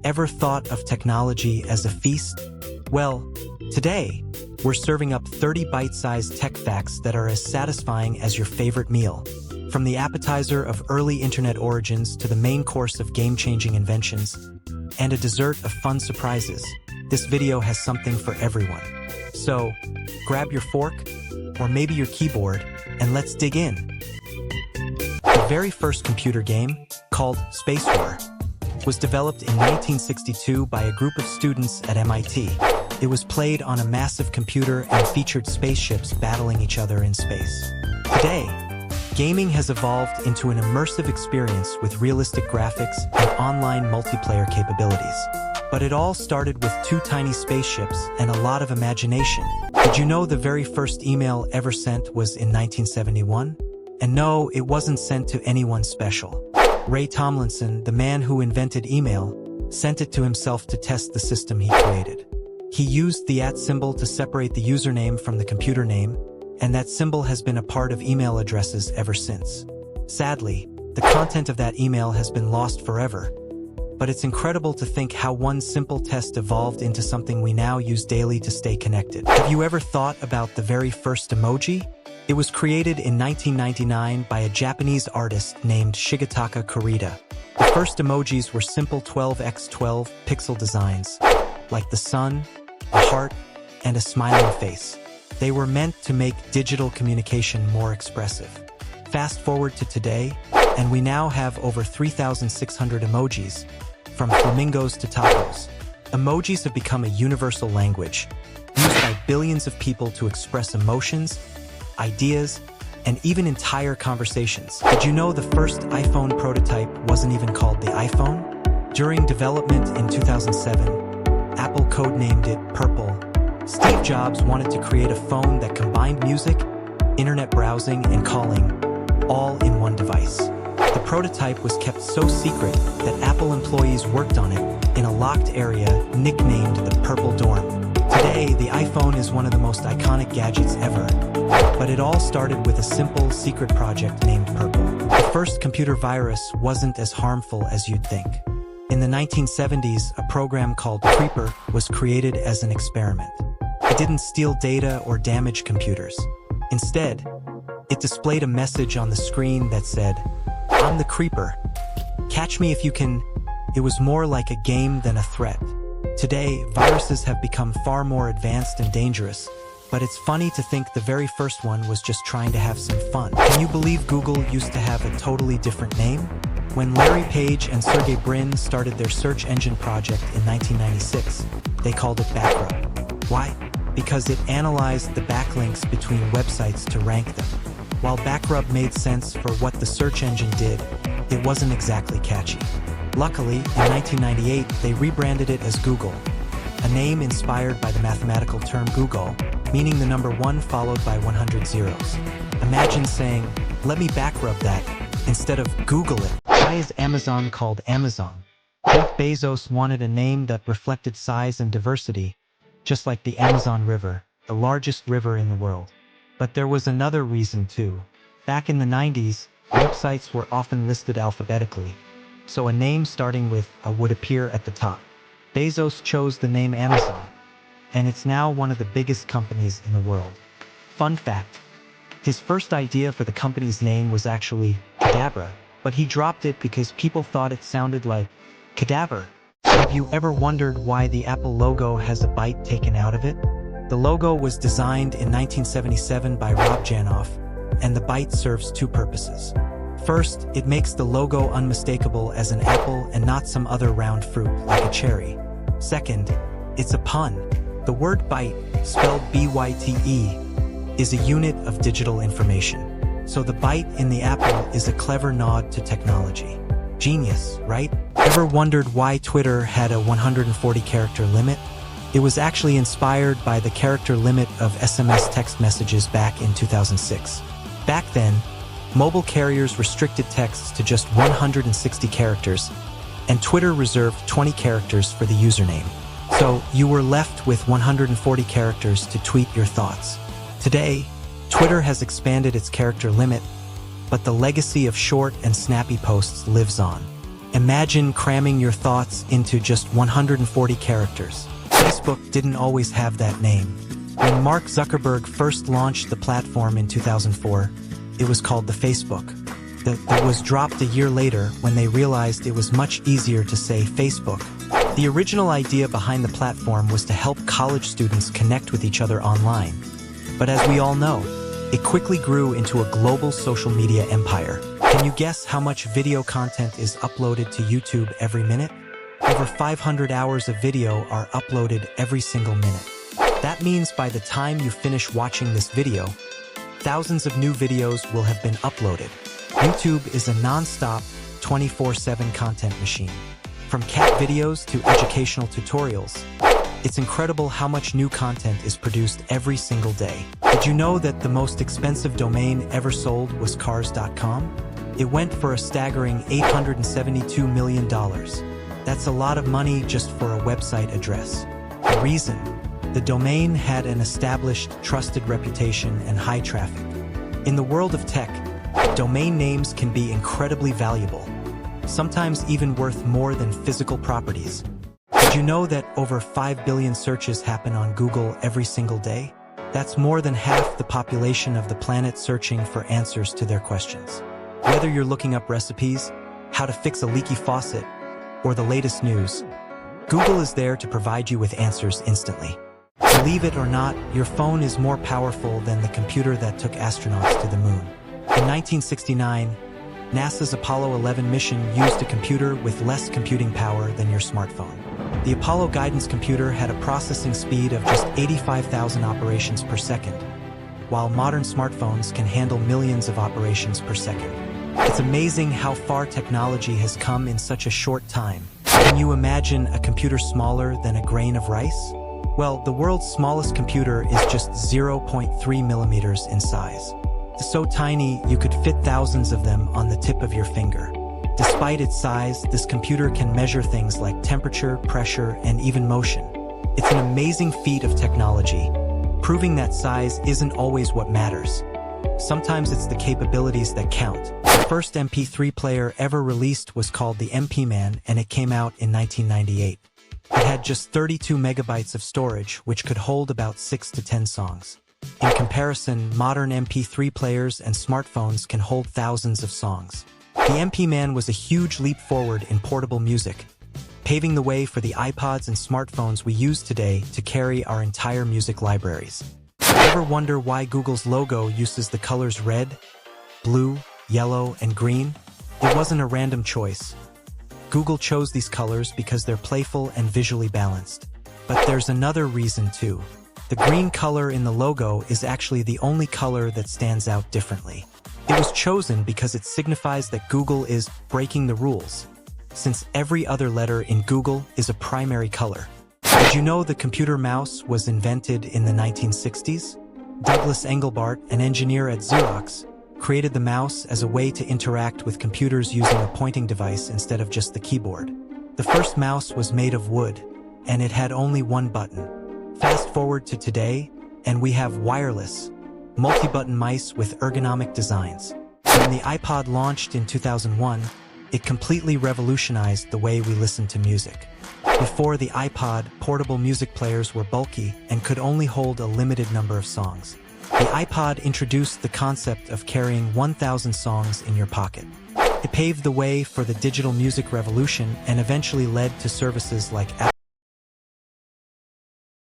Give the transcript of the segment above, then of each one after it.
Ever thought of technology as a feast? Well, today, we're serving up 30 bite-sized tech facts that are as satisfying as your favorite meal. From the appetizer of early internet origins to the main course of game-changing inventions, and a dessert of fun surprises, this video has something for everyone. So, grab your fork, or maybe your keyboard, and let's dig in. The very first computer game, called Space War, was developed in 1962 by a group of students at MIT. It was played on a massive computer and featured spaceships battling each other in space. Today, gaming has evolved into an immersive experience with realistic graphics and online multiplayer capabilities. But it all started with 2 tiny spaceships and a lot of imagination. Did you know the very first email ever sent was in 1971? And no, it wasn't sent to anyone special. Ray Tomlinson, the man who invented email, sent it to himself to test the system he created. He used the @ symbol to separate the username from the computer name, and that symbol has been a part of email addresses ever since. Sadly, the content of that email has been lost forever, but it's incredible to think how one simple test evolved into something we now use daily to stay connected. Have you ever thought about the very first emoji? It was created in 1999 by a Japanese artist named Shigetaka Kurita. The first emojis were simple 12x12 pixel designs, like the sun, a heart, and a smiling face. They were meant to make digital communication more expressive. Fast forward to today, and we now have over 3,600 emojis, from flamingos to tacos. Emojis have become a universal language, used by billions of people to express emotions, ideas, and even entire conversations. Did you know the first iPhone prototype wasn't even called the iPhone? During development in 2007, Apple codenamed it Purple. Steve Jobs wanted to create a phone that combined music, internet browsing, and calling, all in one device. The prototype was kept so secret that Apple employees worked on it in a locked area nicknamed the Purple Dorm. Today, the iPhone is one of the most iconic gadgets ever, but it all started with a simple secret project named Purple. The first computer virus wasn't as harmful as you'd think. In the 1970s, a program called Creeper was created as an experiment. It didn't steal data or damage computers. Instead, it displayed a message on the screen that said, "I'm the Creeper. Catch me if you can." It was more like a game than a threat. Today, viruses have become far more advanced and dangerous, but it's funny to think the very first one was just trying to have some fun. Can you believe Google used to have a totally different name? When Larry Page and Sergey Brin started their search engine project in 1996, they called it Backrub. Why? Because it analyzed the backlinks between websites to rank them. While Backrub made sense for what the search engine did, it wasn't exactly catchy. Luckily, in 1998, they rebranded it as Google, a name inspired by the mathematical term Google, meaning the number 1 followed by 100 zeros. Imagine saying, "Let me backrub that," instead of "Google it." Why is Amazon called Amazon? Jeff Bezos wanted a name that reflected size and diversity, just like the Amazon River, the largest river in the world. But there was another reason too. Back in the 90s, websites were often listed alphabetically, so a name starting with a would appear at the top. Bezos chose the name Amazon, and it's now one of the biggest companies in the world. Fun fact, his first idea for the company's name was actually Cadabra, but he dropped it because people thought it sounded like cadaver. Have you ever wondered why the Apple logo has a bite taken out of it? The logo was designed in 1977 by Rob Janoff, and the bite serves 2 purposes. First, it makes the logo unmistakable as an apple and not some other round fruit like a cherry. Second, it's a pun. The word byte, spelled B-Y-T-E, is a unit of digital information. So the bite in the apple is a clever nod to technology. Genius, right? Ever wondered why Twitter had a 140-character limit? It was actually inspired by the character limit of SMS text messages back in 2006. Back then, mobile carriers restricted texts to just 160 characters, and Twitter reserved 20 characters for the username. So you were left with 140 characters to tweet your thoughts. Today, Twitter has expanded its character limit, but the legacy of short and snappy posts lives on. Imagine cramming your thoughts into just 140 characters. Facebook didn't always have that name. When Mark Zuckerberg first launched the platform in 2004, it was called the Facebook. That was dropped a year later when they realized it was much easier to say Facebook. The original idea behind the platform was to help college students connect with each other online. But as we all know, it quickly grew into a global social media empire. Can you guess how much video content is uploaded to YouTube every minute? Over 500 hours of video are uploaded every single minute. That means by the time you finish watching this video, thousands of new videos will have been uploaded. YouTube is a non-stop, 24/7 content machine. From cat videos to educational tutorials, it's incredible how much new content is produced every single day. Did you know that the most expensive domain ever sold was cars.com? It went for a staggering $872 million. That's a lot of money just for a website address. The reason? The domain had an established, trusted reputation and high traffic. In the world of tech, domain names can be incredibly valuable, sometimes even worth more than physical properties. Did you know that over 5 billion searches happen on Google every single day? That's more than half the population of the planet searching for answers to their questions. Whether you're looking up recipes, how to fix a leaky faucet, or the latest news, Google is there to provide you with answers instantly. Believe it or not, your phone is more powerful than the computer that took astronauts to the moon. In 1969, NASA's Apollo 11 mission used a computer with less computing power than your smartphone. The Apollo guidance computer had a processing speed of just 85,000 operations per second, while modern smartphones can handle millions of operations per second. It's amazing how far technology has come in such a short time. Can you imagine a computer smaller than a grain of rice? Well, the world's smallest computer is just 0.3 millimeters in size. So tiny, you could fit thousands of them on the tip of your finger. Despite its size, this computer can measure things like temperature, pressure, and even motion. It's an amazing feat of technology, proving that size isn't always what matters. Sometimes it's the capabilities that count. The first MP3 player ever released was called the MP-Man, and it came out in 1998. It had just 32 megabytes of storage, which could hold about 6 to 10 songs. In comparison, modern MP3 players and smartphones can hold thousands of songs. The MP-Man was a huge leap forward in portable music, paving the way for the iPods and smartphones we use today to carry our entire music libraries. Ever wonder why Google's logo uses the colors red, blue, yellow, and green? It wasn't a random choice. Google chose these colors because they're playful and visually balanced. But there's another reason too. The green color in the logo is actually the only color that stands out differently. It was chosen because it signifies that Google is breaking the rules, since every other letter in Google is a primary color. Did you know the computer mouse was invented in the 1960s? Douglas Engelbart, an engineer at Xerox, created the mouse as a way to interact with computers using a pointing device instead of just the keyboard. The first mouse was made of wood, and it had only one button. Fast forward to today, and we have wireless, multi-button mice with ergonomic designs. When the iPod launched in 2001, it completely revolutionized the way we listen to music. Before the iPod, portable music players were bulky and could only hold a limited number of songs. The iPod introduced the concept of carrying 1,000 songs in your pocket. It paved the way for the digital music revolution and eventually led to services like Apple.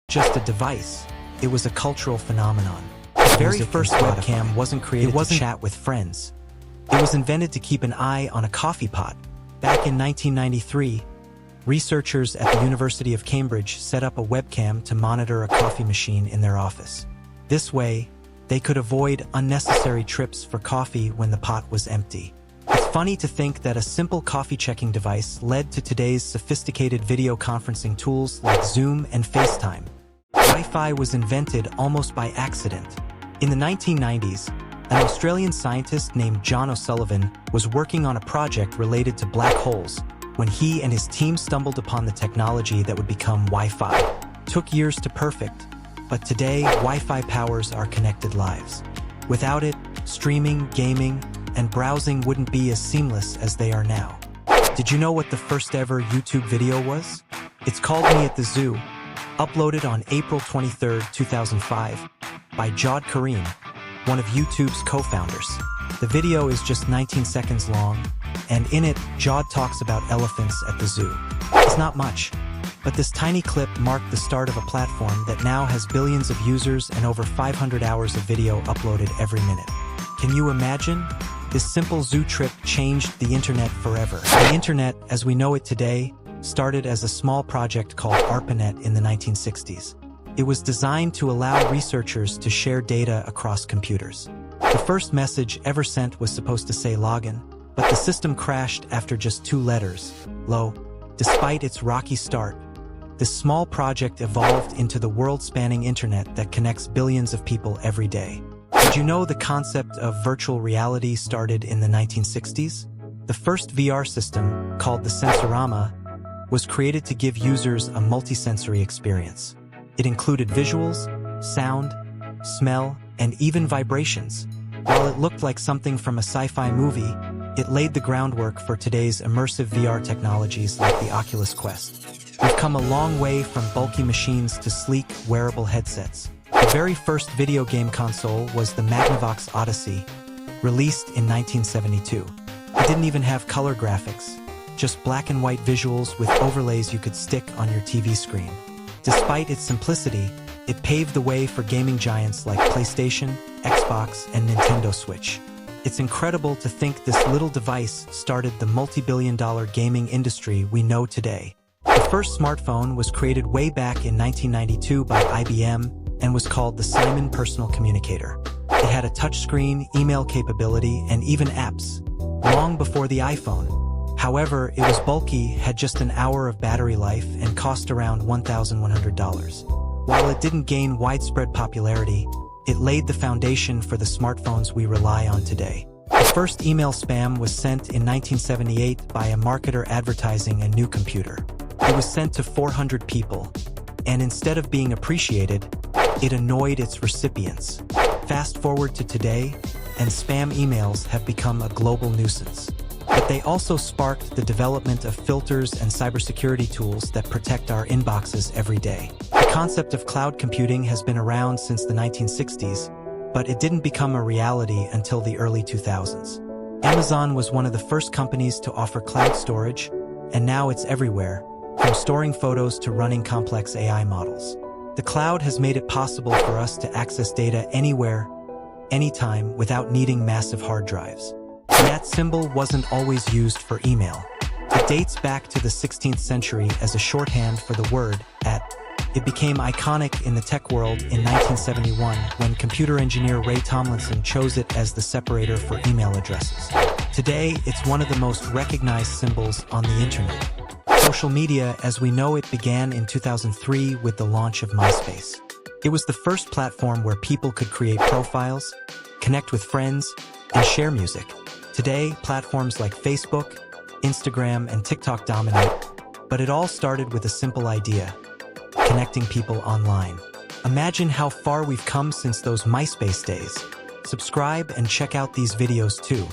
Just a device, it was a cultural phenomenon. The very first webcam wasn't created to chat with friends. It was invented to keep an eye on a coffee pot. Back in 1993, researchers at the University of Cambridge set up a webcam to monitor a coffee machine in their office. This way, they could avoid unnecessary trips for coffee when the pot was empty. It's funny to think that a simple coffee checking device led to today's sophisticated video conferencing tools like Zoom and FaceTime. Wi-Fi was invented almost by accident. In the 1990s, an Australian scientist named John O'Sullivan was working on a project related to black holes when he and his team stumbled upon the technology that would become Wi-Fi. It took years to perfect, but today Wi-Fi powers our connected lives. Without it, streaming, gaming, and browsing wouldn't be as seamless as they are now. Did you know what the first ever YouTube video was? It's called Me at the Zoo, uploaded on April 23, 2005, by Jawed Kareem, one of YouTube's co-founders. The video is just 19 seconds long, and in it, Jawed talks about elephants at the zoo. It's not much, but this tiny clip marked the start of a platform that now has billions of users and over 500 hours of video uploaded every minute. Can you imagine? This simple zoo trip changed the internet forever. The internet, as we know it today, started as a small project called ARPANET in the 1960s. It was designed to allow researchers to share data across computers. The first message ever sent was supposed to say login, but the system crashed after just 2 letters, LO. Despite its rocky start, this small project evolved into the world-spanning internet that connects billions of people every day. Did you know the concept of virtual reality started in the 1960s? The first VR system, called the Sensorama, was created to give users a multisensory experience. It included visuals, sound, smell, and even vibrations. While it looked like something from a sci-fi movie, it laid the groundwork for today's immersive VR technologies like the Oculus Quest. We've come a long way from bulky machines to sleek, wearable headsets. The very first video game console was the Magnavox Odyssey, released in 1972. It didn't even have color graphics, just black and white visuals with overlays you could stick on your TV screen. Despite its simplicity, it paved the way for gaming giants like PlayStation, Xbox, and Nintendo Switch. It's incredible to think this little device started the multi-billion-dollar gaming industry we know today. The first smartphone was created way back in 1992 by IBM and was called the Simon Personal Communicator. It had a touchscreen, email capability, and even apps, long before the iPhone. However, it was bulky, had just an hour of battery life, and cost around $1,100. While it didn't gain widespread popularity, it laid the foundation for the smartphones we rely on today. The first email spam was sent in 1978 by a marketer advertising a new computer. It was sent to 400 people, and instead of being appreciated, it annoyed its recipients. Fast forward to today, and spam emails have become a global nuisance. But they also sparked the development of filters and cybersecurity tools that protect our inboxes every day. The concept of cloud computing has been around since the 1960s, but it didn't become a reality until the early 2000s. Amazon was one of the first companies to offer cloud storage, and now it's everywhere, from storing photos to running complex AI models. The cloud has made it possible for us to access data anywhere, anytime, without needing massive hard drives. The @ symbol wasn't always used for email. It dates back to the 16th century as a shorthand for the word @. It became iconic in the tech world in 1971 when computer engineer Ray Tomlinson chose it as the separator for email addresses. Today, it's one of the most recognized symbols on the internet. Social media as we know it began in 2003 with the launch of MySpace. It was the first platform where people could create profiles, connect with friends, and share music. Today, platforms like Facebook, Instagram, and TikTok dominate, but it all started with a simple idea: connecting people online. Imagine how far we've come since those MySpace days. Subscribe and check out these videos too.